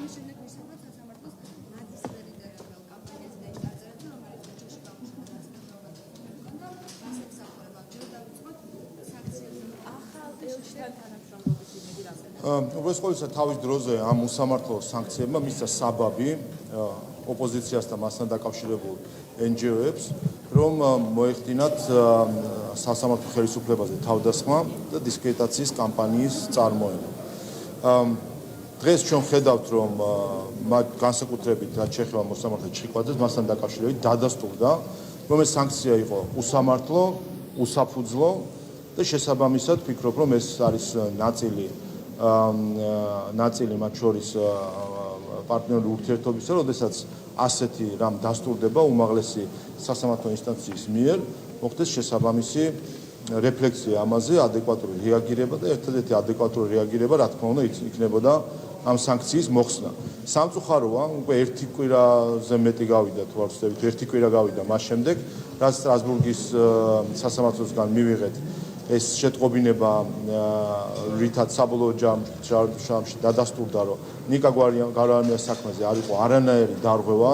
ამის შემდეგ ვისაუბროთ სასამართლოს მაგისტრატი და კამპანიაზე დაიჭარბა, რომელიც ჯეში გამოჩნდა და ასეთ სახურება დავიწყოთ საქციელზე ახალ ელჩთან თანამშრომლობის იმედი რამე. უბრალოდ ყოველისა თავის დროზე ამ უსამართლო სანქციებმა მისცა საბაბი ოპოზიციას და მასთან დაკავშირებულ NGO-ებს, რომ მოეხდინათ სასამართლო ხელისუფლებაზე თავდასხმა და დისკრედიტაციის კამპანიის წარმოება. დღეს ჩვენ ხედავთ, რომ განსაკუთრებით რაც შეეხება მოსამართლე ჩხიკვაძეს, მასთან დაკავშირებით დადასტურდა, რომ ეს სანქცია იყო უსამართლო, უსაფუძვლო და შესაბამისად ვფიქრობ, რომ ეს არის ნაწილი მათ შორის პარტნიორული ურთიერთობისა, როდესაც ასეთი რამ დასტურდება უმაღლესი სასამართლო ინსტანციის მიერ, მოხდეს შესაბამისი რეფლექსია ამაზე, ადეკვატური რეაგირება და ერთადერთი ადეკვატური რეაგირება, რა თქმა უნდა, იქნებოდა ამ სანქციის მოხსნა. სამწუხაროა, უკვე ერთი კვირაზე მეტი გავიდა, თუ არ ვცდებით, ერთი კვირა გავიდა მას შემდეგ, რაც სტრასბურგის სასამართლოსგან მივიღეთ ეს შეტყობინება, რითაც საბოლოო ჯამში დადასტურდა, რომ ნიკა გვარამიას საქმეზე არ იყო არანაირი დარღვევა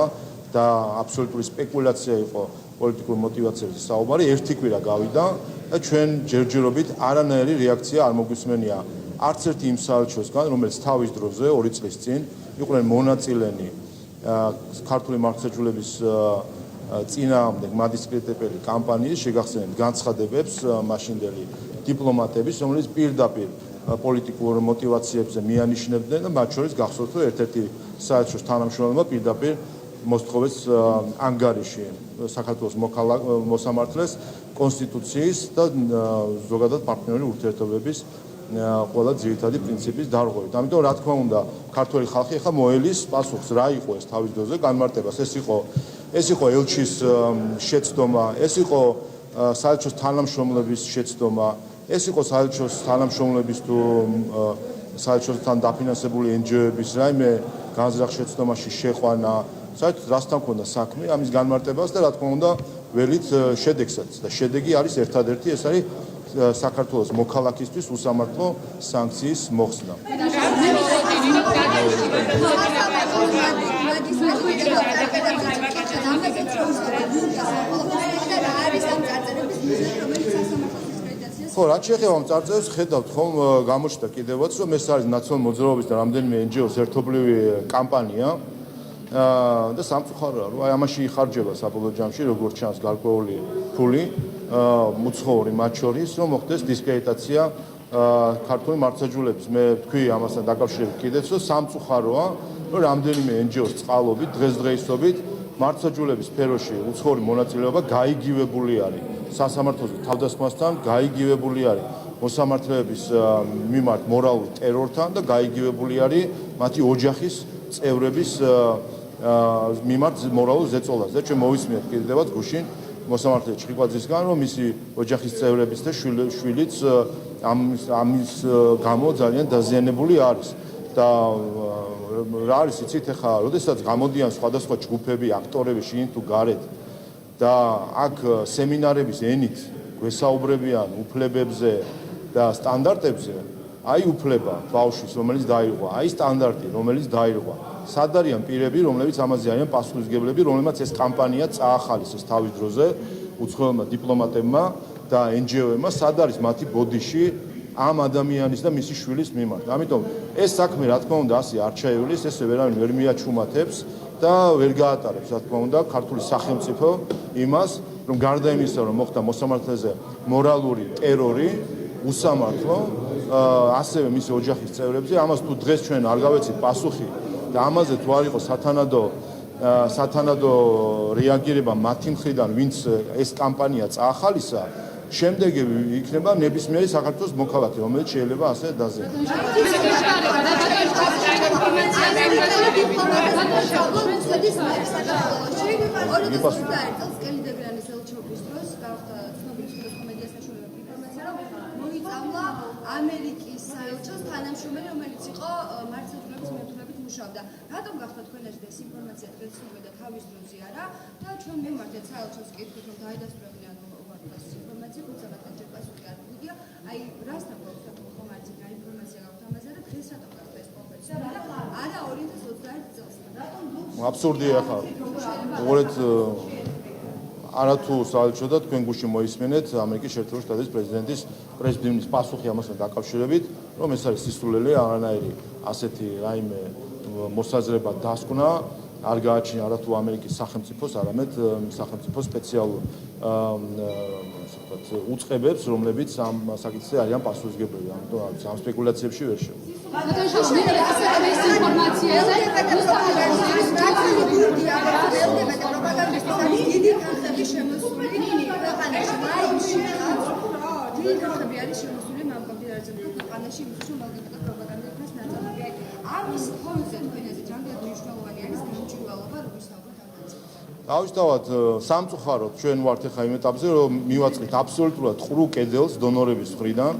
და აბსოლუტური სპეკულაცია იყო პოლიტიკურ მოტივაციებზე საუბარი, ერთი კვირა გავიდა და ჩვენ ჯერჯერობით არანაირი რეაქცია არ მოგვისმენია არც ერთი იმ საელჩოსგან, რომელიც თავის დროზე 2 წლის წინ იყვნენ მონაწილენი ქართული მართლმსაჯულების წინააღმდეგ მადისკრიტებელი კამპანიის შეგახსენებთ განცხადებებს მაშინდელი დიპლომატების, რომელიც პირდაპირ პოლიტიკურ მოტივაციებზე მიანიშნებდნენ და მათ შორის გახსოვთ, რომ ერთ-ერთი საელჩოს თანამშრომელმა პირდაპირ მოსთხოვეს ანგარიში საქართველოს მოსამართლეს კონსტიტუციის და ზოგადად პარტნიორული ურთიერთობების ყველა ძირითადი პრინციპის დარღვევით. ამიტომ რა თქმა უნდა, ქართველი ხალხი ახლა მოელის პასუხს, რა იყო ეს თავის დროზე განმარტებას, ეს იყო ელჩის შეცდომა, ეს იყო საელჩოს თანამშრომლების შეცდომა, ეს იყო საელჩოს თანამშრომლების თუ საელჩოსთან დაფინანსებული NGO-ების რაიმე განზრახ შეცდომაში შეყვანა, საერთოდ რასთან ჰქონდა საქმე ამის განმარტებას და რა თქმა უნდა ველით შედეგსაც და შედეგი არის ერთადერთი, ეს არის საქართველოს მოქალაქისთვის უსამართლო სანქციის მოხსნა. ხო, რაც შეეხება ამ წარწერებს, ხედავთ ხომ გამოჩნდა კიდევაც, რომ ეს არის ნაციონალური მოძრაობის და რამდენიმე NGO-ს ერთობლივი კამპანია და სამწუხაროა, რომ ამაში იხარჯება საბოლოო ჯამში, როგორც ჩანს, გარკვეული ფული, მუცხოვრი მათ შორის, რომ მოხდეს დისკრედიტაცია ქართული მართლმსაჯულების. მე ვთქვი ამასთან დაკავშირებით კიდეც, რომ სამწუხაროა, რომ რამდენიმე NGO-ს წყალობით, დღესდღეობით მართლმსაჯულების სფეროში უცხოური მონაწილეობა გაიგივებული არის. სასამართლოზე თავდასხმასთან გაიგივებული არის მოსამართლეების მიმართ მორალური ტერორთან და გაიგივებული არის მათი ოჯახის წევრების მიმართ მორალურ ზეწოლას. და ჩვენ მოვისმინეთ კიდევაც გუშინ მოსამართლე ჩხიკვაძისგან, რომ მისი ოჯახის წევრების და შვილიც ამის გამო ძალიან დაზიანებული არის. და რა არის იცით ახლა, როდესაც გამოდიან სხვადასხვა ჯგუფები, აქტორები შინ თუ გარეთ და აქ სემინარების ენით გვესაუბრებიან უფლებებზე და სტანდარტებზე, აი უფლება ბავშვის, რომელიც დაირღვა, აი სტანდარტი, რომელიც დაირღვა. სად არიან პირები, რომლებიც ამაზე არიან პასუხისმგებლები, რომლებმაც ეს კამპანია წაახალისეს თავის დროზე უცხოელმა დიპლომატებმა და NGO-ებმა, სად არის მათი ბოდიში ამ ადამიანის და მისი შვილის მიმართ. ამიტომ ეს საქმე რა თქმა უნდა ასე არ ჩაივლის, ესე ვერავინ ვერ მიაჩუმათებს და ვერ გაატარებს რა თქმა უნდა ქართული სახელმწიფო იმას, რომ გარდა იმისა, რომ მოხდა მოსამართლეზე მორალური ტერორი, უსამართლო, ასევე მისი ოჯახის წევრებზე, ამას თუ დღეს ჩვენ არ გავეცით პასუხი და ამაზე თუ არ იყო სათანადო რეაგირება მათი მხრიდან, ვინც ეს კამპანია წაახალისა, შემდეგი იქნება ნებისმიერი საქართველოს მოქალაქე, რომელიც შეიძლება ასე დაზიანდეს. ამერიკის საელჩოს თანამშრომელი, რომელიც იყო მართლმსაჯულების მეთვალებით მუშაობდა. რატომ გახდა თქვენ ეს ინფორმაცია დღეს მოგედა თავის დროზე არა და ჩვენ მივმართეთ საელჩოს კითხვით, რომ დაიდასტურებინან უარყოფას ინფორმაცია, თუმცა მათგან ჯერ პასუხი არ მიგია. აი, რასთან გვაქვს ხომ არც რა ინფორმაცია გაქვთ ამაზე და დღეს რატომ გახდა ეს კონფერენცია? არა 2020 აბსურდია ხა. უბრალოდ არათუ საალჩო და თქვენ გუშინ მოისმენეთ ამერიკის შეერთებული შტატების პრეზიდენტის პასუხი ამასთან დაკავშირებით, რომ ეს არის სისულელე, არანაირი ასეთი რაიმე მოსაზრება დასკვნა არ გააჩნია არათუ ამერიკის სახელმწიფოს, არამედ სახელმწიფოს სპეციალურ უწყებებს, რომლებიც ამ საკითხზე არიან პასუხისმგებლები. ამიტომ ამ სპეკულაციებში ვერ შევიდეთ. დავისთავად სამწუხაროდ ჩვენ ვართ ახლა იმ ეტაპზე, რომ მივაწყეთ აბსოლუტურად ყრუ კედელს დონორების მხრიდან.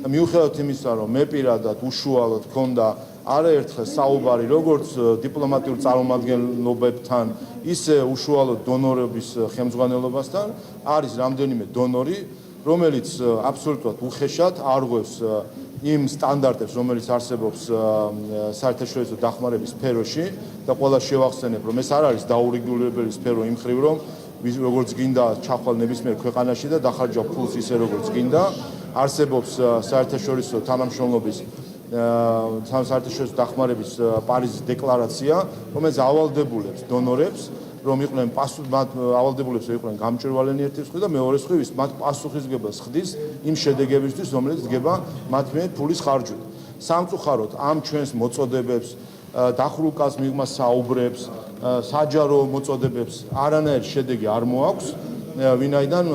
მიუხედავად იმისა, რომ მე პირადად უშუალოდ მქონდა არაერთხელ საუბარი როგორც დიპლომატიურ წარმომადგენლობებთან, ისე უშუალოდ დონორების ხელმძღვანელობასთან, არის რამდენიმე დონორი, რომელიც აბსოლუტურად უხეშად არღვევს იმ სტანდარტებს, რომელიც არსებობს საერთაშორისო დახმარების სფეროში და ყველა შევახსენებ, რომ ეს არ არის დაურეგულირებელი სფერო იმ ხრივ, რომ როგორც გინდა ჩახვალ ნებისმიერ ქვეყანაში და დახარჯვა ფულს ისე როგორც გინდა, არსებობს საერთაშორისო თანამშრომლობის საერთაშორისო დახმარების პარიზის დეკლარაცია, რომელიც ავალდებულებს დონორებს, რომ იყვნენ ავალდებულებს რომ იყვნენ გამჭვირვალენი ერთის მხრივ და მეორეს მხრივ მათ პასუხისმგებლობას ხდის იმ შედეგებისთვის, რომელიც დგება მათ მიერ ფულის ხარჯვით. სამწუხაროდ ამ ჩვენს მოწოდებებს, დახურულ მიღმა საუბრებს, საჯარო მოწოდებებს არანაირი შედეგი არ მოაქვს, ვინაიდან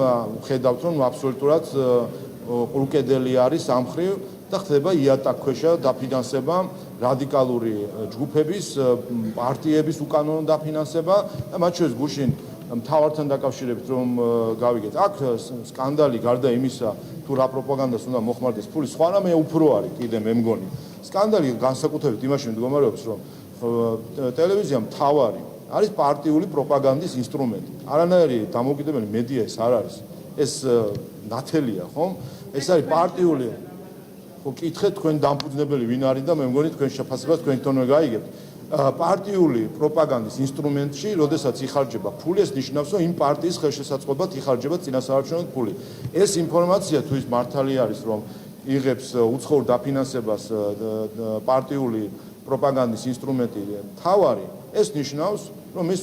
ხედავთ, რომ აბსოლუტურად ყრუკედელი არის ამ მხრივ და ხდება იატაკქვეშა დაფინანსება რადიკალური ჯგუფების, პარტიების უკანონო დაფინანსება და მათ შორის გუშინ მთავართან დაკავშირებით რომ გავიგეთ, აქ სკანდალი გარდა იმისა, თუ რა პროპაგანდას უნდა მოხმარდეს ფული, სხვა რამე უფრო არის კიდე მე მგონი. სკანდალი განსაკუთრებით იმაში მდგომარეობს, რომ ტელევიზია მთავარი არის პარტიული პროპაგანდის ინსტრუმენტი. არანაირი დამოუკიდებელი მედია ეს არ არის. ეს ნათელია, ხომ? ეს არის პარტიული ხო კითხეთ თქვენ დამფუძნებელი ვინ არის და მე მგონი თქვენ შეფასებას თქვენ თვითონვე გაიგებთ. პარტიული პროპაგანდის ინსტრუმენტში, როდესაც იხარჯება ფული, ეს ნიშნავს, რომ იმ პარტიის ხელშესაწყობად იხარჯება წინასაარჩევნო ფული. ეს ინფორმაცია თუ ის მართალი არის, რომ იღებს უცხოურ დაფინანსებას პარტიული პროპაგანდის ინსტრუმენტი თავარი, ეს ნიშნავს, რომ ეს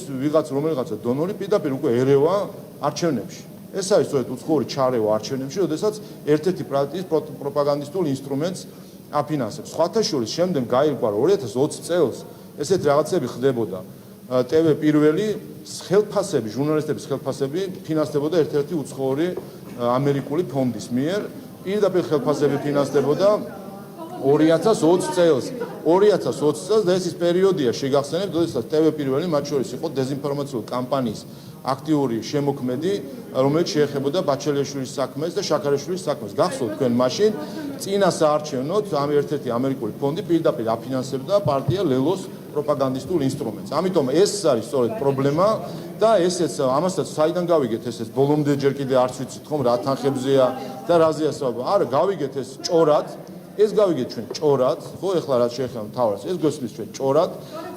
რომელიღაცა დონორი პირდაპირ უკვე ერევა არჩევნებში. ეს არის სწორედ უცხოური ჩარევა არჩევნებში, როდესაც ერთ-ერთი პარტიის პროპაგანდისტულ ინსტრუმენტს აფინანსებს. სხვათა შორის შემდეგ გაირკვა, რომ 2020 წელს ესეთ რაღაცები ხდებოდა. TV პირველი ხელფასები, ჟურნალისტების ხელფასები ფინანსდებოდა ერთ-ერთი უცხოური ამერიკული ფონდის მიერ. პირდაპირ ხელფასები ფინანსდებოდა 2020 წელს. 2020 წელს და ეს ის პერიოდია შეგახსენებთ, როდესაც TV პირველი მათ შორის იყო დეზინფორმაციული კამპანიის აქტიური შემოქმედი, რომელიც შეეხებოდა ბაჩელიაშვილის საქმეს და შაქარაშვილის საქმეს. გახსოვთ თქვენ მაშინ წინასაარჩევნოდ ამ ერთ-ერთი ამერიკული ფონდი პირდაპირ აფინანსებდა პარტია ლელოს პროპაგანდისტულ ინსტრუმენტს. ამიტომ ეს არის სწორედ პრობლემა და ესეც ამასაც საიდან გავიგეთ ესეც ბოლომდე ჯერ კიდე არც ვიცით ხომ რა თანხებზეა და რაზეა სწავლება. არა, გავიგეთ ეს ჭორად. ეს გავიგეთ ჩვენ ჭორად, ხო, ეხლა რაც შეეხება მთავარს, ეს გვესმის ჩვენ ჭორად.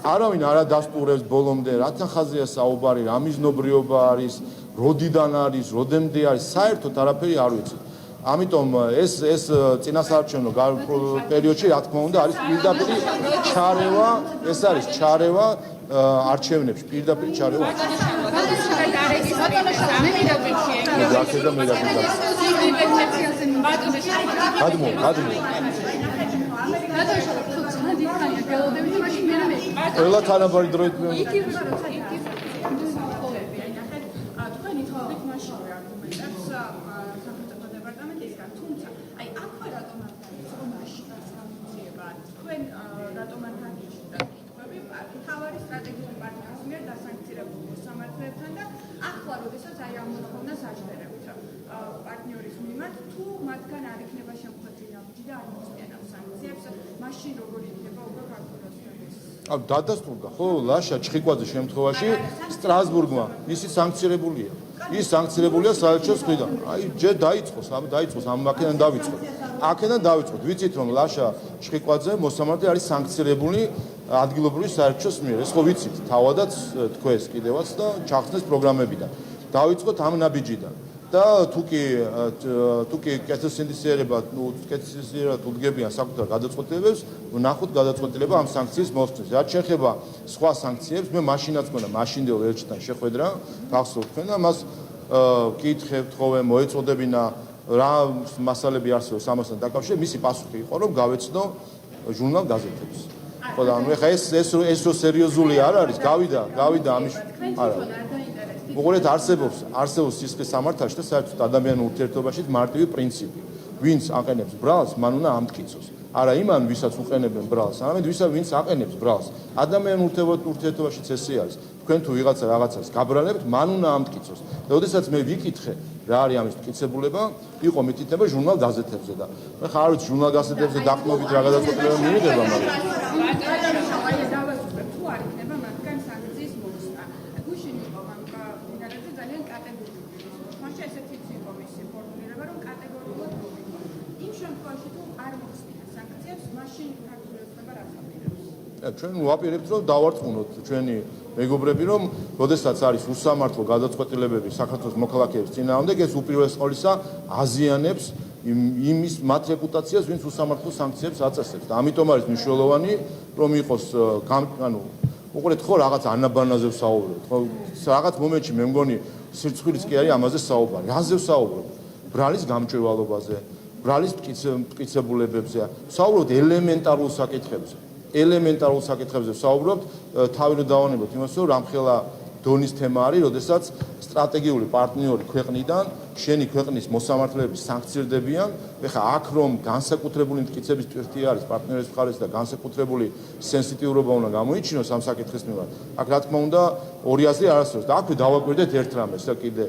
არავინ არ ადასტურებს ბოლომდე რა თანხაზეა საუბარი, რა მიზნობრიობა არის, როდიდან არის, როდემდე არის, საერთოდ არაფერი არ ვიცით. ამიტომ ეს წინასაარჩევნო პერიოდში რა თქმა უნდა არის პირდაპირ ჩარევა, ეს არის ჩარევა არჩევნებში, პირდაპირ ჩარევა. ყველა თანაბარი დროით პარტნიორის მიმართ თუ მათგან არ იქნება შემოხატული ნაბიჯი და არ მოწმენავს სანქციებს, მაშინ როგორ იქნება უკვე ქართულოსთვის? დადასტურდა ხო ლაშა ჩხიკვაძის შემთხვევაში სტრასბურგმა ისი სანქცირებულია. ის სანქცირებულია საელჩოს მხრიდან. აი ჯერ დაიწყოს ამ აქედან დავიწყოთ. აქედან დავიწყოთ. ვიცით რომ ლაშა ჩხიკვაძე მოსამართლე არის სანქცირებული ადგილობრივი საერთაშორისო მიერ. ეს ხო ვიცით, თავადაც თქვენს კიდევაც და ჩახსნეს პროგრამებიდან. დავიწყოთ ამ ნაბიჯიდან. და თუკი კეთილსინდისიერება, კეთილსინდისიერება უდგებიან საკუთარ გადაწყვეტილებებს, ნახოთ გადაწყვეტილება ამ სანქციის მოსწრებს. რაც შეეხება სხვა სანქციებს, მე მაშინაც მქონდა მაშინდელ ელჩთან შეხვედრა, გახსოვთ თქვენ და მას კითხებთ ხოლმე მოეწოდებინა რა მასალები არსებობს ამასთან დაკავშირებით, მისი პასუხი იყო, რომ გავეცნო ჟურნალ გაზეთებს. ხო და ანუ ეხა ეს რო სერიოზული არ არის, გავიდა ამის არა. უყურეთ, არსებობს სისხლის სამართალში და საერთოდ ადამიანურ ურთიერთობაში მარტივი პრინციპი. ვინც აყენებს ბრალს, მან უნდა ამტკიცოს. არა იმან, ვისაც უყენებენ ბრალს, არამედ ვინც აყენებს ბრალს. ადამიანურ ურთიერთობაშიც ესე არის. თქვენ თუ ვიღაცა რაღაცას გაბრალებთ, მან უნდა ამტკიცოს. და ოდესაც მე ვიკითხე, რა არის ამის მტკიცებულება, იყო მითითება ჟურნალ გაზეთებზე და მე ხარ არ ვიცი ჟურნალ გაზეთებზე დაყრდნობით რა გადაწყვეტილება მივიღება, მაგრამ ჩვენ ვაპირებთ რომ დავარწმუნოთ ჩვენი მეგობრები რომ როდესაც არის უსამართლო გადაწყვეტილებები საქართველოს მოქალაქეების წინააღმდეგ ეს უპირველეს ყოვლისა აზიანებს იმის მათ რეპუტაციას ვინც უსამართლო სანქციებს აწესებს და ამიტომ არის მნიშვნელოვანი რომ იყოს ანუ უყურეთ ხო რაღაც ანაბანაზე ვსაუბრობთ ხო რაღაც მომენტში მე მგონი სირცხვილის კი არის ამაზე საუბარი რაზე ვსაუბრობ ბრალის გამჭვირვალობაზე ბრალის მტკიცებულებებზე ვსაუბრობთ ელემენტარულ საკითხებზე ვსაუბრობთ თავი რომ დავანებოთ იმას რომ რამხელა დონის თემა არის როდესაც სტრატეგიული პარტნიორი ქვეყნიდან შენი ქვეყნის მოსამართლეების სანქცირდებიან ეხლა აქ რომ განსაკუთრებული მტკიცების ტვირთი არის პარტნიორის მხარეს და განსაკუთრებული სენსიტიურობა უნდა გამოიჩინოს ამ საკითხის მიმართ აქ რა თქმა უნდა ორი აზრი არ არსებობს და აქვე დავაკვირდეთ ერთ რამეს და კიდე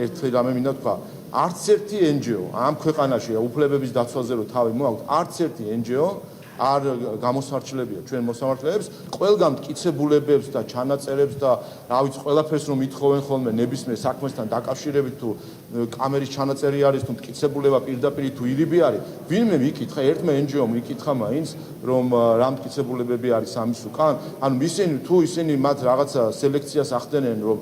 ერთი რამე მინდა თქვა არც ერთი NGO ამ ქვეყანაში უფლებების დაცვაზე რომ თავი მოაქვს არც ერთი NGO არ გამოსარჩლებია ჩვენ მოსამართლეებს ყველგან მტკიცებულებებს და ჩანაწერებს და რა ვიცი ყველაფერს რომ ითხოვენ ხოლმე ნებისმიერ საქმესთან დაკავშირებით თუ კამერის ჩანაწერი არის თუ მტკიცებულება პირდაპირ თუ ირიბი არის ვინმე მიკითხა ერთმა NGO-მ მიკითხა მაინც რომ რა მტკიცებულებები არის ამის უკან ანუ ისინი მათ რაღაცა სელექციას ახდენენ რომ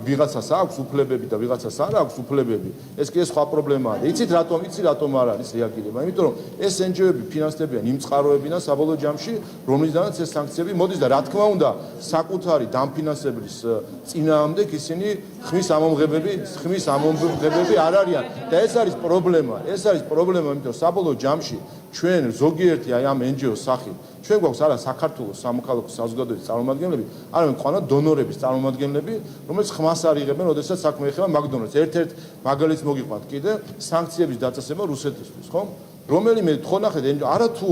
ვიღაცას აქვს უფლებები და ვიღაცას არ აქვს უფლებები ეს კი სხვა პრობლემაა იცით რატომ არ არის რეაგირება იმიტომ რომ ეს NGO-ები ფინანსდებიან იმ წყაროებიდან საბოლოო ჯამში რომლისგანაც ეს სანქციები მოდის და რა თქმა უნდა საკუთარი დამფინანსებლის წინააღმდეგ ისინი ხმის ამომღებები არ არიან და ეს არის პრობლემა იმიტომ საბოლოო ჯამში ჩვენ ზოგიერთი აი ამ NGO-ს სახით ჩვენ გვაქვს არა საქართველოს სამოქალაქო საზოგადოების წარმომადგენლები არამედ ყველა დონორების წარმომადგენლები რომელიც ხმას არიღებენ როდესაც საქმე ეხება McDonald's ერთ მაგალითს მოგიყვანთ კიდე სანქციების დაწესება რუსეთისთვის ხო რომელიმე თხოვნახეთ არა თუ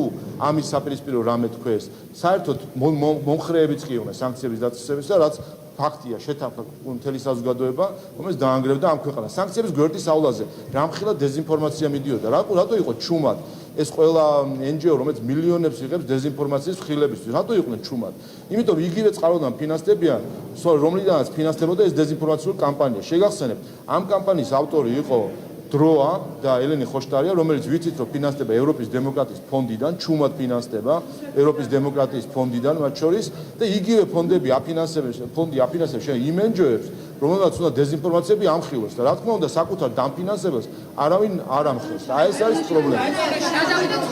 ამის საპირისპირო რამე თქვეს საერთოდ მომხრეებიც კი უნდა სანქციების დაწესების და რაც ფაქტია შეთანხმდა მთელი საზოგადოება რომელიც დაანგრევდა ამ ქვეყანას სანქციების გვერდისავლაზე რამხელა დეზინფორმაცია მიდიოდა რატო იყო ჩუმად ეს ყველა NGO რომელიც მილიონებს იღებს დეზინფორმაციის ხილებისთვის რატო იყვნენ ჩუმად იმიტომ იგივე წყაროდან ფინანსდებიან რომლიდანაც ფინანსდებოდა ეს დეზინფორმაციული კამპანია შეგახსენებთ ამ კამპანიის ავტორი იყო დროა და ელენე ხოშტარია რომელიც ვიცით რომ ფინანსდება ევროპის დემოკრატიის ფონდიდან ჩუმად ფინანსდება ევროპის დემოკრატიის ფონდიდან მათ შორის და იგივე ფონდი აფინანსებს იმ NGO-ებს რომელსაც უნდა დეზინფორმაციები ამხილოს და რა თქმა უნდა საკუთარ დამფინანსებას არავინ არ ამხილოს და ეს არის პრობლემა გადავიდეთ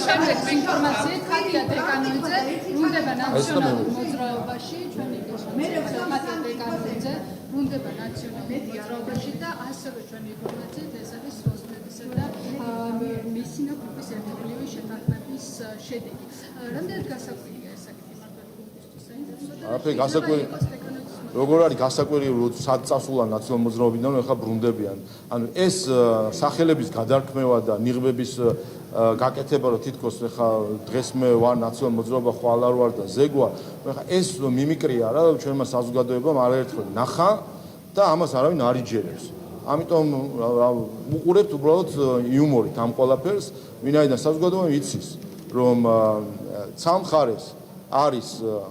შემდეგ ინფორმაციით ხატია დეკანოიძე ბრუნდება ნაციონალურ მოძრაობაში ჩვენი ხატია დეკანოიძე ბრუნდება ნაციონალურ მოძრაობაში და ასევე ჩვენი ინფორმაციით ეს არის როსტევისა და მისინა გრუპის ერთობლივი შეთანხმების შედეგი რამდენად გასაკვირია ეს საკითხი მართლა გუნდისთვის არაფერი გასაკვირი როგორ არის გასაკვირი რომ სად წასულა ნაციონალურ მოძრაობიდან ეხლა ბრუნდებიან ანუ ეს სახელების გადარქმევა და ნიღბების გაკეთება რომ თითქოს ეხლა დღეს მე ვარ ნაციონალურ მოძრაობა ხვალ არ ვარ და ზეგვა ეხლა ეს მიმიკრია რა ჩვენმა საზოგადოებამ არაერთხელ ნახა და ამას არავინ არ იჯერებს ამიტომ უყურებთ უბრალოდ იუმორით ამ ყველაფერს ვინაიდან საზოგადოება იცის რომ ცალ მხარეს არის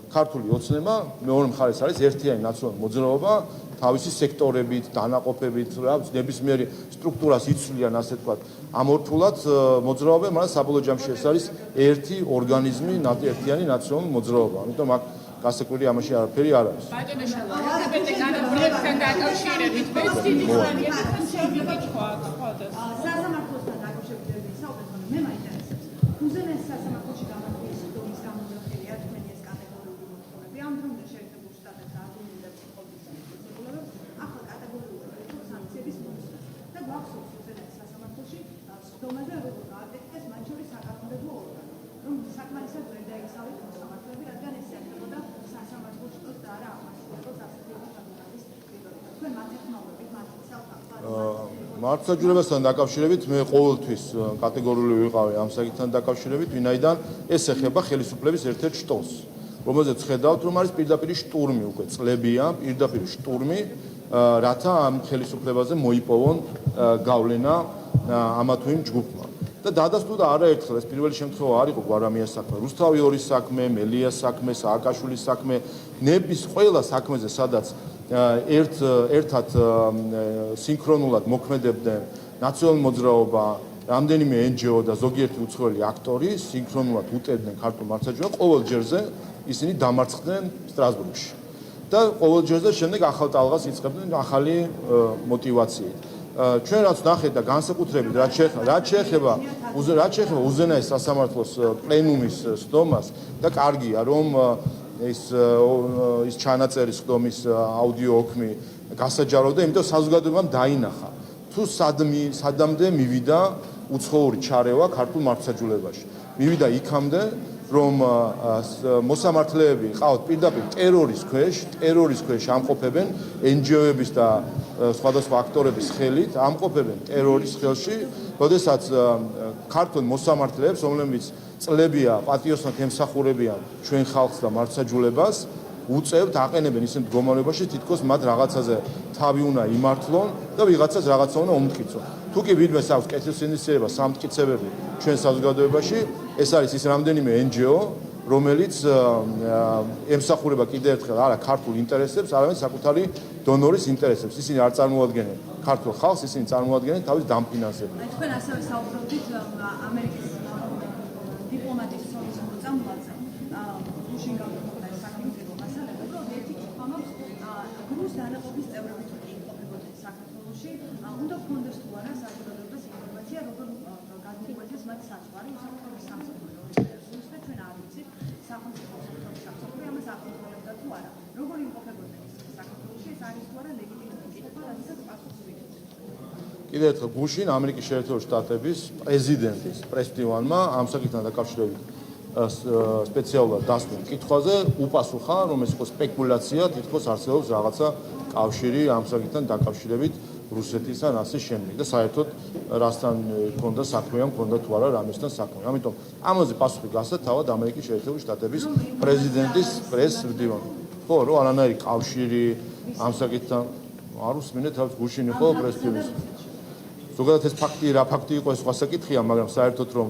ქართული ოცნება მეორე მხარეს არის ერთიანი ნაციონალური მოძრაობა თავისი სექტორებით, დანაყოფებით, რა ნებისმიერი სტრუქტურას იცვლიან, ასე ვთქვათ, ამორფულად მოძრაობენ, მაგრამ საბოლოო ჯამში ეს არის ერთი ორგანიზმი, ერთიანი ნაციონალური მოძრაობა. ამიტომ აქ გასაკვირი ამაში არაფერი არ არის. ბატონო შალვა, LGBT განათლებასთან დაკავშირებით მეც დიდი ხანია შეიძლება თქვა სასამართლოსთან დაკავშირებით საუბრობთ, მე მაინტერესებს. უზენაეს სასამართლოში გამართული სიტყვის გამოძახილია თქვენი ეს კატეგორიული მოთხოვნები. ამ დრომდე შეერთებულ შტატებს არგუმენტებს ყოვლის სამწუხაროდ, ახლა კატეგორიული სანქციების მოსვლა. და გვახსოვს უზენაეს სასამართლოში სხდომაზე როგორ გააკეთეს მათ შორის საკანონმდებლო ორგანო, რომ საკმარისად ვერ დაექსავით მოსამართლეები, რადგან ეს ეხებოდა სასამართლო შტოს და არა ამასულებას ასეთი საკუთარის პირობებს. თქვენ მათ ეთნოლოგით, მათ სალფა მართლმსაჯულებასთან დაკავშირებით მე ყოველთვის კატეგორიული ვიყავი ამ საკითხთან დაკავშირებით, ვინაიდან ეს ეხება ხელისუფლების ერთ-ერთ შტოს, რომელზეც ხედავთ, რომ არის პირდაპირ შტურმი უკვე წლებია, პირდაპირ შტურმი, რათა ამ ხელისუფლებაზე მოიპოვონ გავლენა ამა თუ იმ ჯგუფმა. და დადასტურდა არაერთხელ ეს პირველი შემთხვევა არ იყო გვარამიას საქმე, რუსთავი ორის საქმე, მელიას საქმე, სააკაშვილის საქმე, ნების ყველა საქმეზე, სადაც ერთად სინქრონულად მოქმედებდნენ ნაციონალური მოძრაობა, რამდენიმე NGO და ზოგიერთი უცხოელი აქტორი სინქრონულად უტევდნენ ქართულ მართლმსაჯულებას, ყოველ ჯერზე ისინი დამარცხდნენ სტრასბურგში. და ყოველ ჯერზე შემდეგ ახალ ტალღას იწყებდნენ ახალი мотивაციით. ჩვენ რაც ნახეთ და განსაკუთრებით რაც შეეხება უზენაეს სასამართლოს პლენუმის სხდომას და კარგია რომ ის ჩანაწერი სხდომის აუდიო ოქმი გასაჯაროვდა, იმიტომ საზოგადოებამ დაინახა თუ სადამდე მივიდა უცხოური ჩარევა ქართულ მართლმსაჯულებაში. მივიდა იქამდე რომ მოსამართლეები ყავთ პირდაპირ ტერორის ქვეშ ამყოფებენ NGO-ების და სხვადასხვა აქტორების ხელით, ამყოფებენ ტერორის ხელში, როდესაც ქართულ მოსამართლეებს, რომლებიც წლებია პატიოსნად ემსახურებიან ჩვენ ხალხს და მართლმსაჯულებას, უწევთ, აყენებენ ისეთ მდგომარეობაში, თითქოს მათ რაღაცაზე თავი უნდა იმართლონ და ვიღაცას რაღაცა უნდა უმტკიცონ. თუ კი ვინმეს აქვს კეთილსინდისიერება, სამტკიცებები ჩვენ საზოგადოებაში, ეს არის ის რამდენიმე NGO, რომელიც ემსახურება კიდევ ერთხელ არა ქართულ ინტერესებს, არამედ საკუთარი დონორის ინტერესებს. ისინი არ წარმოადგენენ ქართულ ხალხს, ისინი წარმოადგენენ თავის დამფინანსებელს. თქვენ ასევე საუბრობთ ამერიკის დიპლომატიის ცოლის მოწამვლაზე, გუშინ გამოხდა საკითხი მასალა, რომ ერთი ხომობს გრუს დანაყოფის წევრები თუ იმყოფებოდნენ საქართველოში, უნდა გქონდეს თუ არა საზოგადოებას ინფორმაცია, როგორ გადმოგვეცეს მათ საწყარი უსაფრთხოების სამსახური ორგანიზაციის და ჩვენ არ ვიცით სახელმწიფო უსაფრთხოების სამსახური ამას აკონტროლებდა თუ არა. როგორ იმყოფებოდნენ ისინი საქართველოში, ეს არის თუ არა ლეგიტიმური კითხვა, რადგან პასუხს ვიგებთ. კიდევ ერთხელ გუშინ ამერიკის შეერთებული შტატების პრეზიდენტის პრესდივანმა ამ საკითხთან დაკავშირებით სპეციალურად დასმულ კითხვაზე უპასუხა, რომ ეს იყო სპეკულაცია, თითქოს არსებობს რაღაცა კავშირი ამ საკითხთან დაკავშირებით რუსეთისთან ასე შემდეგ და საერთოდ რასთან ჰქონდა საქმე, ჰქონდა თუ არა რამესთან საქმე. ამიტომ ამაზე პასუხი გასცა თავად ამერიკის შეერთებული შტატების პრეზიდენტის პრესდივანმა. ხო, რომ არანაირი კავშირი ამ საკითხთან არ უსმინეთ, თავის გუშინ იყო პრესდივანის. ზოგადად ეს ფაქტი რა ფაქტი იყო, ეს სხვა საკითხია, მაგრამ საერთოდ რომ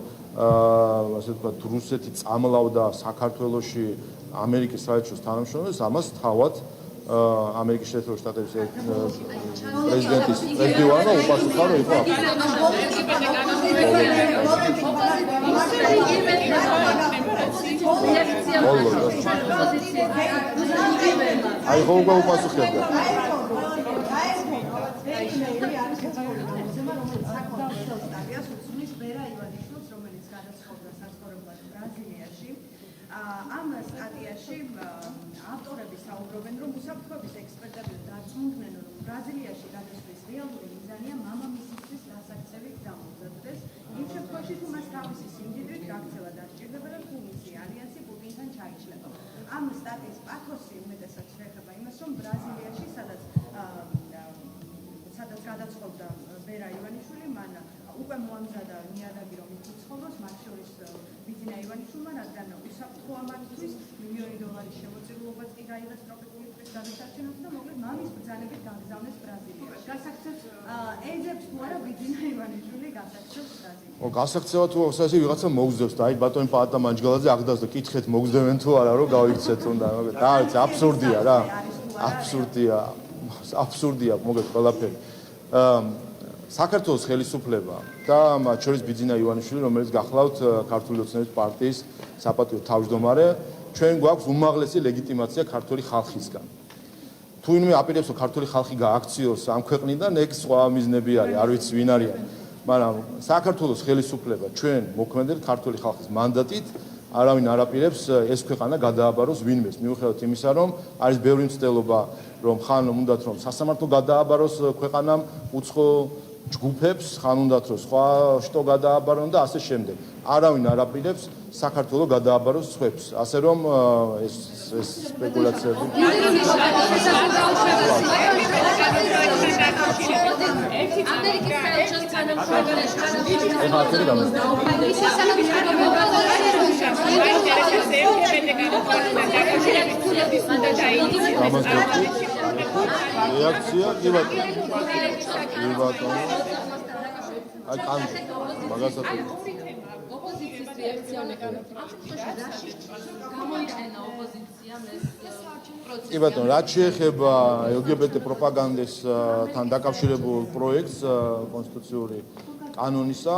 ასე ვთქვათ, რუსეთი წამლავდა საქართველოში ამერიკის საელჩოს თანამშრომლებს, ამას თავად ამერიკის შეერთებული შტატების პრეზიდენტის პრეზიდენტმა უპასუხა, რომ იყო აი ხო უპასუხებდა. ამ სტატიაში ავტორები საუბრობენ, რომ უსაფრთხოების ექსპერტები დარწმუნდნენ, რომ ბრაზილიაში გადასვლის რეალური მიზანია მამამისისთვის დასაქცევით დამოუკიდდეს. იმ შემთხვევაში, თუ მას თავისი სიმდიდრით გაქცევა დასჭირდება და თუ მისი ალიანსი პუტინთან ჩაიშლება. ამ სტატიის პათოსი უმეტესად შეეხება იმას, რომ ბრაზილიაში, სადაც გადაწყობდა ბერა ივანიშვილი, მან უკვე მოამზადა ნიადაგი, რომ ის ცხოვრობს, მათ შორის ბიძინა ივანიშვილმა, რადგან უსაფრთხო ამისთვის $1,000,000 შემოწირულობაც კი გაიღეს ტროპიკული ტყის გადასარჩენად და მოკლედ მამის ბრძანებით გაგზავნეს ბრაზილიაში. გასაქცევს ეძებს თუ არა ბიძინა ივანიშვილი გასაქცევს ბრაზილიაში. გასაქცევა თუ ასე ვიღაცა მოგზდებს და აი ბატონი პაატა მანჯგალაძე აღდას და კითხეთ მოგზდებენ თუ არა რომ გავიქცეთ უნდა. და არის აბსურდია რა. აბსურდია. აბსურდია მოგეთ ყველაფერი. საქართველოს ხელისუფლება და მათ შორის ბიძინა ივანიშვილი, რომელიც გახლავთ ქართული ოცნების პარტიის საპატიო თავმჯდომარე, ჩვენ გვაქვს უმაღლესი ლეგიტიმაცია ქართული ხალხისგან. თუ ვინმე აპირებს რომ ქართული ხალხი გააქციოს ამ ქვეყნიდან, ეგ სხვა მიზნები არის, არ ვიცი ვინ არიან. მაგრამ საქართველოს ხელისუფლება ჩვენ მოქმედებს ქართული ხალხის მანდატით, არავინ არ აპირებს ეს ქვეყანა გადააბაროს ვინმეს, მიუხედავად იმისა, რომ არის ბევრი მცდელობა, რომ ხან უნდათ რომ სასამართლო გადააბაროს ქვეყანამ უცხო ჯგუფებს, ხან უნდათ რომ სხვა შტო გადააბარონ და ასე შემდეგ. არავინ არ აპირებს საქართველოს გადააბაროს სხვებს. ასე რომ ეს სპეკულაციები რეაქცია კი ბატონო აი კანტ მაგასაც ოპოზიციის რეაქცია უნდა გამოიყენა ოპოზიციამ ეს პროცესი. კი ბატონო, რაც შეეხება LGBT პროპაგანდასთან დაკავშირებულ პროექტს კონსტიტუციური კანონისა,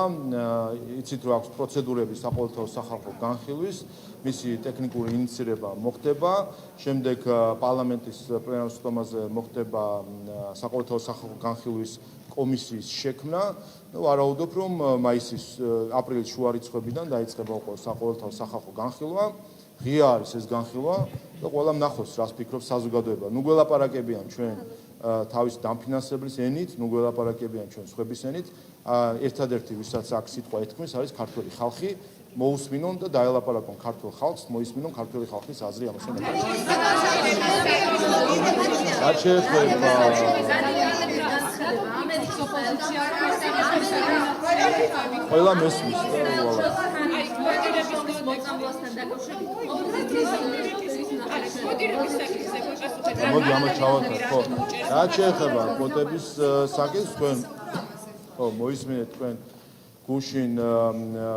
იცით რომ აქვს პროცედურები საყოველთაო სახალხო განხილვის, მისი ტექნიკური ინიციირება მოხდება, შემდეგ პარლამენტის პლენარ სხდომაზე მოხდება საყოველთაო სახალხო განხილვის კომისიის შექმნა. ვარაუდობ, რომ მაისის აპრილის შუა რიცხვებიდან დაიწყება უკვე საყოველთაო სახალხო განხილვა. ღია არის ეს განხილვა და ყველა ნახოს, რას ფიქრობს საზოგადოება. ნუ გველაპარაკებიან ჩვენ თავის დამფინანსებლის ენით, ნუ გველაპარაკებიან ჩვენ სხვების ენით. ერთადერთი, ვისაც აქ სიტყვა ეთქმის, არის ქართველი ხალხი. მოусმინონ და დაელაპარაკონ ქართულ ხალხს, მოისმინონ ქართული ხალხის აზრი ამასთან დაკავშირებით. რაც შეეხება ყველა მესმის მოდი ამას ჩავატარ, ხო. რაც შეეხება კვოტების საკითხს, თქვენ ხო მოისმინეთ თქვენ გუშინ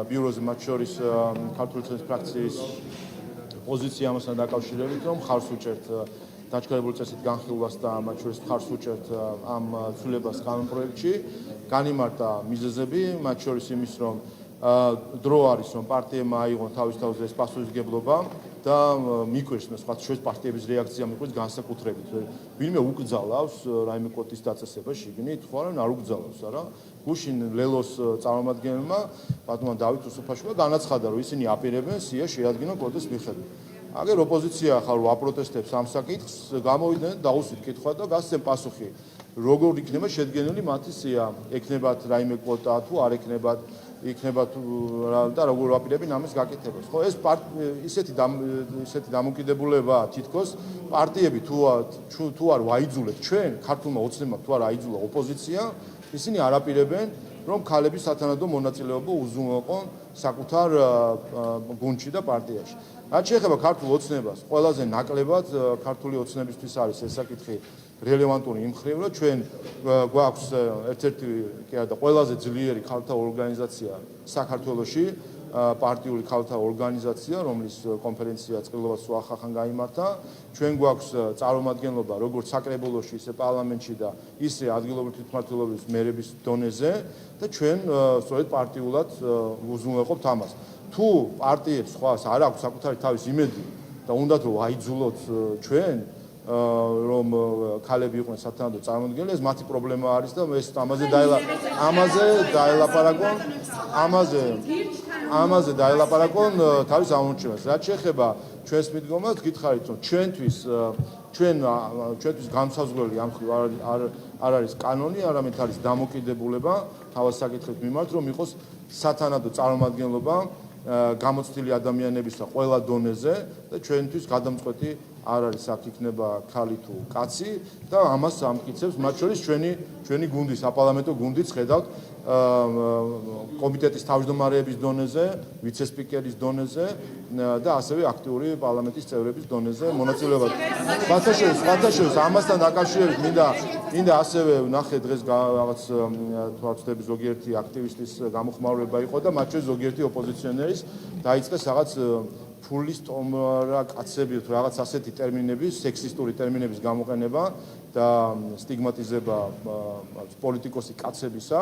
ბიუროზე მათ შორის ქართული ოცნების ფრაქციის პოზიცია ამასთან დაკავშირებით, რომ ხარს უჭერთ დაჩქარებული წესით განხილვას და მათ შორის ხარს უჭერთ ამ ცვლილებას კანონ პროექტში. განიმარტა მიზეზები, მათ შორის იმის, რომ დრო არის, რომ პარტიებმა აიღონ თავის თავზე ეს პასუხისმგებლობა და მიქვეშნეს სხვა შორის პარტიების რეაქცია მიყვეს განსაკუთრებით. ვინმე უკძალავს რაიმე კვოტის დაწესება შიგნით, ხო არა, არ უკძალავს, არა. გუშინ ლელოს წარმომადგენელმა ბატონმა დავით უსუფაშვილმა განაცხადა, რომ ისინი აპირებენ სია შეადგინონ კვოტის მიხედვით. აგერ ოპოზიცია ხარ ვაპროტესტებს ამ საკითხს, გამოვიდნენ დაუსვით კითხვა და გასცემ პასუხი. როგორ იქნება შედგენილი მათი სია? ექნებათ რაიმე კვოტა თუ არ ექნებათ? იქნება და როგორ ვაპირებინ ამის გაკეთებას. ხო, ეს ისეთი დამოკიდებულება თითქოს პარტიები თუ არ ვაიძულეთ ჩვენ, ქართულმა ოცნებამ თუ არ აიძულა ოპოზიცია, ისინი არ აპირებენ, რომ ქალები სათანადო მონაწილეობა უზრუნველყონ საკუთარ გუნდში და პარტიაში. რაც შეეხება ქართულ ოცნებას, ყველაზე ნაკლებად ქართული ოცნებისთვის არის ეს საკითხი რელევანტური იმ მხრივ, რომ ჩვენ გვაქვს ერთ-ერთი კი არა და ყველაზე ძლიერი ქალთა ორგანიზაცია საქართველოში, პარტიული ქალთა ორგანიზაცია, რომლის კონფერენცია წყილობას ახახან გაიმართა. ჩვენ გვაქვს წარმომადგენლობა როგორც საკრებულოში, ისე პარლამენტში და ისე ადგილობრივი თვითმმართველობის მერების დონეზე და ჩვენ სწორედ პარტიულად უზრუნველყოფთ ამას. თუ პარტიებს სხვას არ აქვს საკუთარი თავის იმედი და უნდათ რომ აიძულოთ ჩვენ რომ ქალები იყვნენ სათანადო წარმომადგენლები, ეს მათი პრობლემა არის და ეს ამაზე დაელაპარაკონ თავის ამორჩევას. რაც შეეხება ჩვენს მიდგომას, გითხარით რომ ჩვენთვის განსაზღვრელი ამ ხრივ არ არის კანონი, არამედ არის დამოკიდებულება თავის საკითხის მიმართ, რომ იყოს სათანადო წარმომადგენლობა გამოცდილი ადამიანებისა ყველა დონეზე და ჩვენთვის გადამწყვეტი არ არის აქ იქნება ქალი თუ კაცი და ამას ამტკიცებს მათ შორის ჩვენი გუნდი, საპარლამენტო გუნდიც ხედავთ კომიტეტის თავმჯდომარეების დონეზე, ვიცე-სპიკერის დონეზე და ასევე აქტიური პარლამენტის წევრების დონეზე მონაწილეობა. სხვათაშორის ამასთან დაკავშირებით მინდა ასევე ვნახე დღეს რაღაც თვალწოდები ზოგიერთი აქტივისტის გამოხმაურება იყო და მათ შორის ზოგიერთი ოპოზიციონერის დაიწყეს რაღაც ფულის ტომრა კაცები თუ რაღაც ასეთი ტერმინების, სექსისტური ტერმინების გამოყენება და სტიგმატიზება პოლიტიკოსი კაცებისა,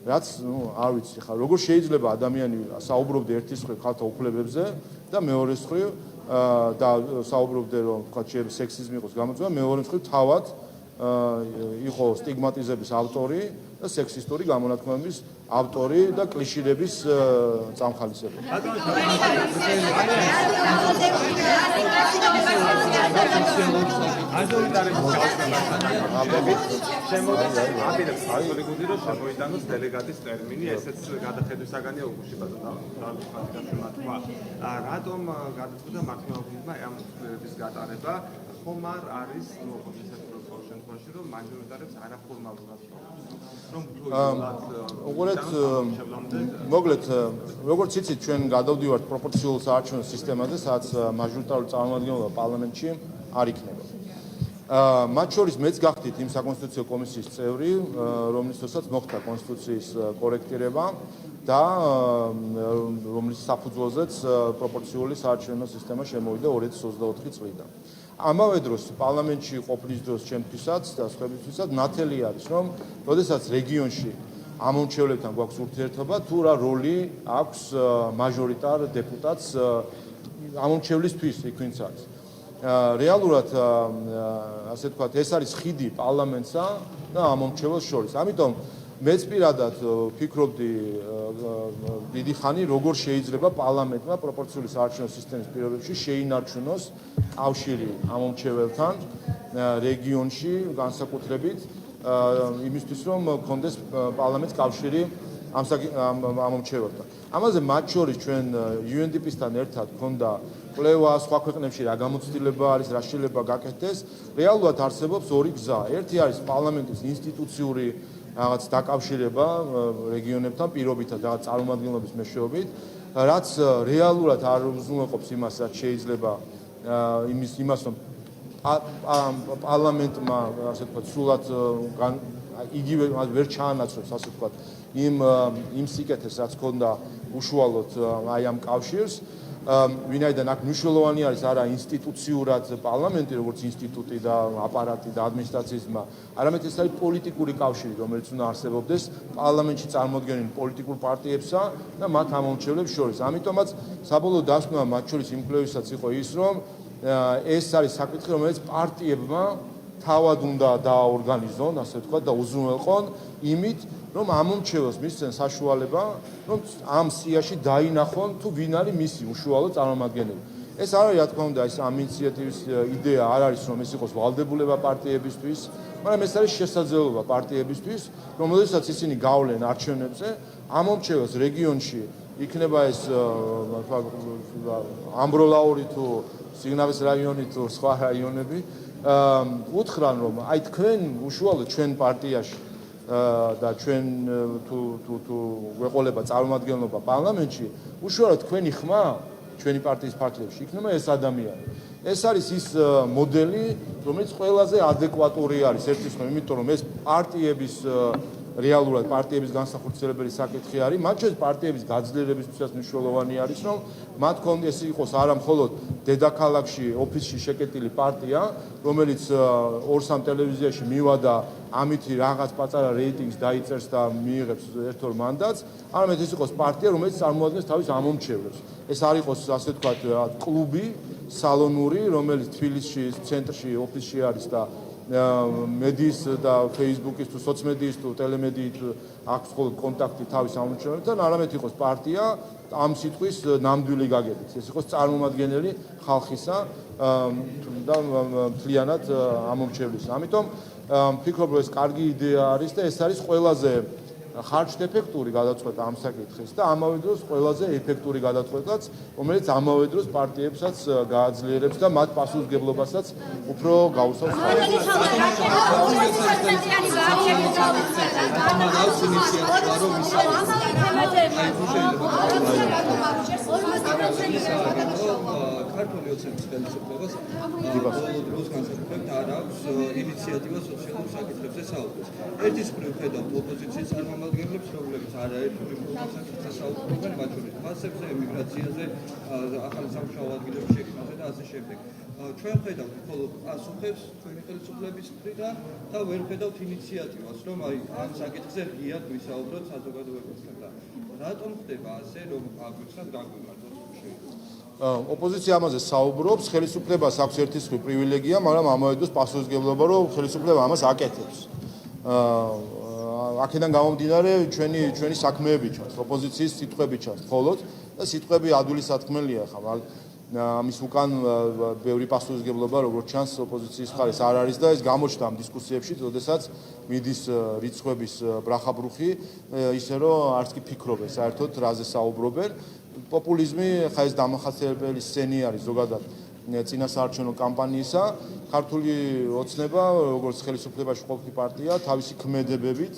რაც არ ვიცი ხა როგორ შეიძლება ადამიანი საუბრობდე ერთის მხრივ ხალხთა უფლებებზე და მეორეს მხრივ და საუბრობდე რომ თქვა შეიძლება სექსიზმი იყოს გამოწვევა, მეორე მხრივ თავად იყო სტიგმატიზების ავტორი და სექსისტური გამონათქვამების ავტორი და კლიშირების წამხალისებელი. შემოიტანოს დელეგატის ტერმინი, ესეც გადახედვისაგანია უკუშიბაზე რატომ გადაწყვიტა მართლმადიდებლურმა ამ ცვლილებების გატარება, ხომ არ არის შემთხვევაში რომ მაჟორიტარებს არაფორმალურად მოკლედ როგორც იცით ჩვენ გადავდივართ პროპორციულ საარჩევნო სისტემაზე, სადაც მაჟორიტარული წარმომადგენლობა პარლამენტში არ იქნება. მათ შორის მეც გახდით იმ საკონსტიტუციო კომისიის წევრი, რომლის დროსაც მოხდა კონსტიტუციის კორექტირება და რომლის საფუძველზეც პროპორციული საარჩევნო სისტემა შემოვიდა 2024 წლიდან. ამავე დროს პარლამენტში ყოფნის დროს ჩემთვისაც და სხვებისთვისაც ნათელი არის, რომ როდესაც რეგიონში ამომრჩევლებთან გვაქვს ურთიერთობა, თუ რა როლი აქვს მაჟორიტარ დეპუტატს ამომრჩევლისთვის იქ ვინც არის. რეალურად ასე ვთქვათ, ეს არის ხიდი პარლამენტსა და ამომრჩეველს შორის. ამიტომ მეც პირადად ვფიქრობდი დიდი ხანი, როგორ შეიძლება პარლამენტმა პროპორციული საარჩევნო სისტემის პირობებში შეინარჩუნოს კავშირი ამომრჩეველთან რეგიონში, განსაკუთრებით იმისთვის, რომ გქონდეს პარლამენტს კავშირი ამომრჩეველთან. ამაზე მათ შორის ჩვენ UNDP-სთან ერთად გქონდა კვლევა, სხვა ქვეყნებში რა გამოცდილება არის, რა შეიძლება გაკეთდეს. რეალურად არსებობს ორი გზა. ერთი არის პარლამენტის ინსტიტუციური რაღაც დაკავშირება რეგიონებთან პირობითად რაღაც წარმომადგენლობის მეშვეობით, რაც რეალურად არ უზრუნველყოფს იმას, რაც შეიძლება იმას, რომ პარლამენტმა ასე ვთქვათ, სულად იგივე ვერ ჩაანაცვლებს, ასე ვთქვათ, იმ სიკეთეს, რაც ჰქონდა უშუალოდ აი ამ კავშირს. ვინაიდან აქ მნიშვნელოვანი არის არა ინსტიტუციურად პარლამენტი, როგორც ინსტიტუტი და აპარატი და ადმინისტრაციის ზმა, არამედ ეს არის პოლიტიკური კავშირი, რომელიც უნდა არსებობდეს პარლამენტში წარმოდგენილ პოლიტიკურ პარტიებსა და მათ ამომრჩევლებს შორის. ამიტომაც საბოლოო დასკვნა მათ შორის იმ კვლევისაც იყო ის, რომ ეს არის საკითხი, რომელიც პარტიებმა თავად უნდა დააორგანიზონ, ასე ვთქვათ, და უზრუნველყონ იმით, რომ ამომრჩეველს მისცენ საშუალება, რომ ამ სიაში დაინახონ თუ ვინ არის მისი უშუალო წარმომადგენელი. ეს არ არის, რა თქმა უნდა, ეს ამ ინიციატივის იდეა არ არის, რომ ეს იყოს ვალდებულება პარტიებისთვის, მაგრამ ეს არის შესაძლებლობა პარტიებისთვის, რომ როდესაც ისინი გავლენ არჩევნებზე, ამომრჩეველს რეგიონში იქნება ეს ამბროლაური თუ სიგნალის რაიონი თუ სხვა რაიონები, უთხრან, რომ აი თქვენ უშუალოდ ჩვენ პარტიაში და ჩვენ თუ გვეყოლება წარმომადგენლობა პარლამენტში, უშუალოდ თქვენი ხმა ჩვენი პარტიის ფარგლებში იქნება ეს ადამიანი. ეს არის ის მოდელი, რომელიც ყველაზე ადეკვატური არის ერთის მხრივ, იმიტომ რომ ეს პარტიების რეალურად პარტიების განსახორციელებელი საკითხი არის, მათ შორის პარტიების გაძლიერებისთვისაც მნიშვნელოვანი არის, რომ მათ კონდეს იყოს არა მხოლოდ დედაქალაქში, ოფისში შეკეტილი პარტია, რომელიც 2-3 ტელევიზიაში მივადა, ამითი რაღაც პაწარა რეიტინგს დაიწერს და მიიღებს ერთ-ორ მანდატს, არამედ ეს იყოს პარტია, რომელიც წარმოადგენს თავის ამომრჩევლებს. ეს არ იყოს, ასე ვთქვათ, კლუბი, სალონური, რომელიც თბილისში, ცენტრში, ოფისში არის და მედიის და Facebook-ის თუ სოციმედიის თუ ტელემედიით აქვს მხოლოდ კონტაქტი თავის ამომრჩეველებთან, არამედ იყოს პარტია ამ სიტყვის ნამდვილი გაგებით. ეს იყოს წარმომადგენელი ხალხისა და მთლიანად ამომრჩევლისა. ამიტომ ვფიქრობ, რომ ეს კარგი იდეა არის და ეს არის ყველაზე ხარჯ-ეფექტური გადაწყვეტა ამ საკითხის და ამავე დროს ყველაზე ეფექტური გადაწყვეტაც, რომელიც ამავე დროს პარტიებსაც გააძლიერებს და მათ პასუხისმგებლობასაც უფრო გაუსავს. ქართული ოცნების ხელისუფლებას ბოლო დროს განსაკუთრებით არ აქვს ინიციატივა სოციალურ საკითხებზე საუბროს. ერთის მხრივ ხედავთ ოპოზიციის წარმომადგენლებს, რომლებიც არაერთი საკითხზე საუბრობენ, მათ შორის ფასებზე, ემიგრაციაზე, ახალი სამუშაო ადგილების შექმნაზე და ასე შემდეგ. ჩვენ ხედავთ მხოლოდ პასუხებს ჩვენი ხელისუფლების მხრიდან და ვერ ხედავთ ინიციატივას, რომ ამ საკითხზე ღიად ვისაუბროთ საზოგადოებასთან და რატომ ხდება ასე, რომ აგვიცხადოთ გაგვიმართოთ ოპოზიცია ამაზე საუბრობს, ხელისუფლებას აქვს ერთის მხრივ პრივილეგია, მაგრამ ამავე დროს პასუხისმგებლობა, რომ ხელისუფლება ამას აკეთებს. აქედან გამომდინარე ჩვენი საქმეები ჩანს, ოპოზიციის სიტყვები ჩანს მხოლოდ და სიტყვები ადვილისათქმელია ხა, ამის უკან ბევრი პასუხისმგებლობა როგორც ჩანს ოპოზიციის მხარეს არ არის და ეს გამოჩნდა ამ დისკუსიებში, როდესაც მიდის რიცხვების ბრახაბრუხი, ისე რომ არც კი ფიქრობენ საერთოდ რაზე საუბრობენ. პოპულიზმი ხა ეს დამახასიათებელი სცენი არის ზოგადად წინასაარჩევნო კამპანიისა. ქართული ოცნება, როგორც ხელისუფლებაში ყოფილი პარტია, თავისი ქმედებებით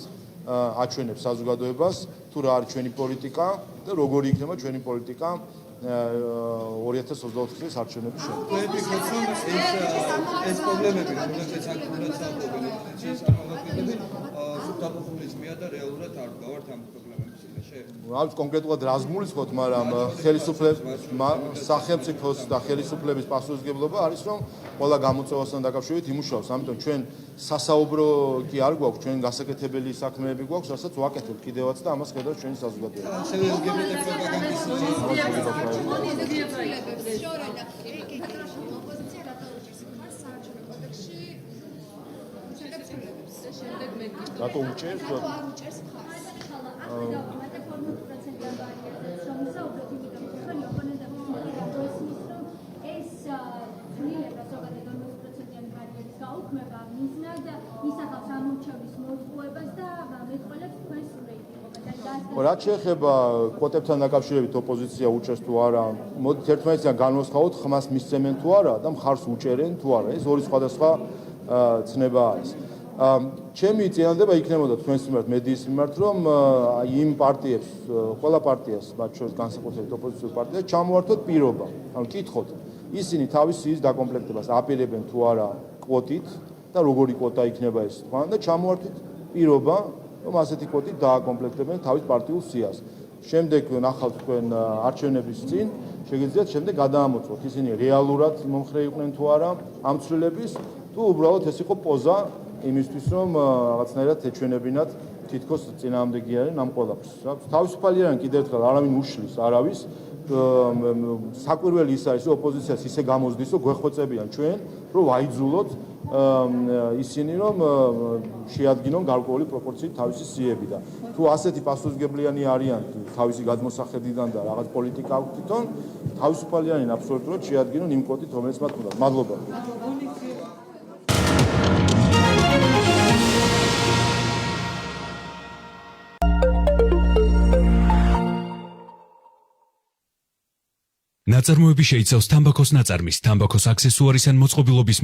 აჩვენებს საზოგადოებას, თუ რა არის ჩვენი პოლიტიკა და როგორი იქნება ჩვენი პოლიტიკა 2024 წლის არჩევნების შემდეგ. ეს პრობლემები, რომელზეც აქტიურად საუბრობენ ოპოზიციის წარმომადგენლები, სრულ პოპულიზმია და რეალურად არ გვაქვს ამ პრობლემების წინაშე. აქვს კონკრეტულად რას გულისხმობთ, მაგრამ სახელმწიფოს და ხელისუფლების პასუხისმგებლობა არის, რომ ყველა გამოწვევასთან დაკავშირებით იმუშაოს. ამიტომ ჩვენ სასაუბრო კი არ გვაქვს, ჩვენ გასაკეთებელი საქმეები გვაქვს, რასაც ვაკეთებთ კიდევაც და ამას ხედავს ჩვენი საზოგადოება. ასევე LGBT პროპაგანდის რატო უჭერს? რაც შეეხება კვოტებთან დაკავშირებით ოპოზიცია უჭერს თუ არა, მოდით ერთმანეთისგან განვასხვაოთ, ხმას მისცემენ თუ არა და მხარს უჭერენ თუ არა. ეს ორი სხვადასხვა ცნება არის. ჩემი წინადადება იქნებოდა თქვენს მიმართ, მედიის მიმართ, რომ იმ პარტიებს, ყველა პარტიას, მათ შორის განსაკუთრებით ოპოზიციურ პარტიას, ჩამოართოთ პირობა. ანუ კითხოთ, ისინი თავის სიის დაკომპლექტებას აპირებენ თუ არა კვოტით და როგორი კვოტა იქნება ეს თქვენ და ჩამოართოთ პირობა, რომ ასეთი კვოტით დააკომპლექტებენ თავის პარტიულ სიას. შემდეგ ნახავთ თქვენ არჩევნების წინ, შეგიძლიათ შემდეგ გადაამოწმოთ, ისინი რეალურად მომხრე იყვნენ თუ არა ამ ცვლილების, თუ უბრალოდ ეს იყო პოზა იმისთვის, რომ რაღაცნაირად ეჩვენებინათ თითქოს წინააღმდეგი ამ ყველაფერს. თავისუფალიანად კიდევ ერთხელ არავინ უშლის არავის, საკვირველი ის არის, რომ ოპოზიციას ისე გამოზდის, რომ გვეხვეწებიან ჩვენ, რომ ვაიძულოთ ისინი, რომ შეადგინონ გარკვეული პროპორციით თავისი სიები და თუ ასეთი პასუხისმგებლიანი არიან თავისი გადმოსახედიდან და რაღაც პოლიტიკა აქვს თვითონ, თავისუფალიანი აბსოლუტურად შეადგინონ იმ კვოტით, რომელიც მათ უნდა. მადლობა. ნაწარმოები შეიცავს თამბაქოს ნაწარმის, თამბაქოს აქსესუარის ან მოწყობილობის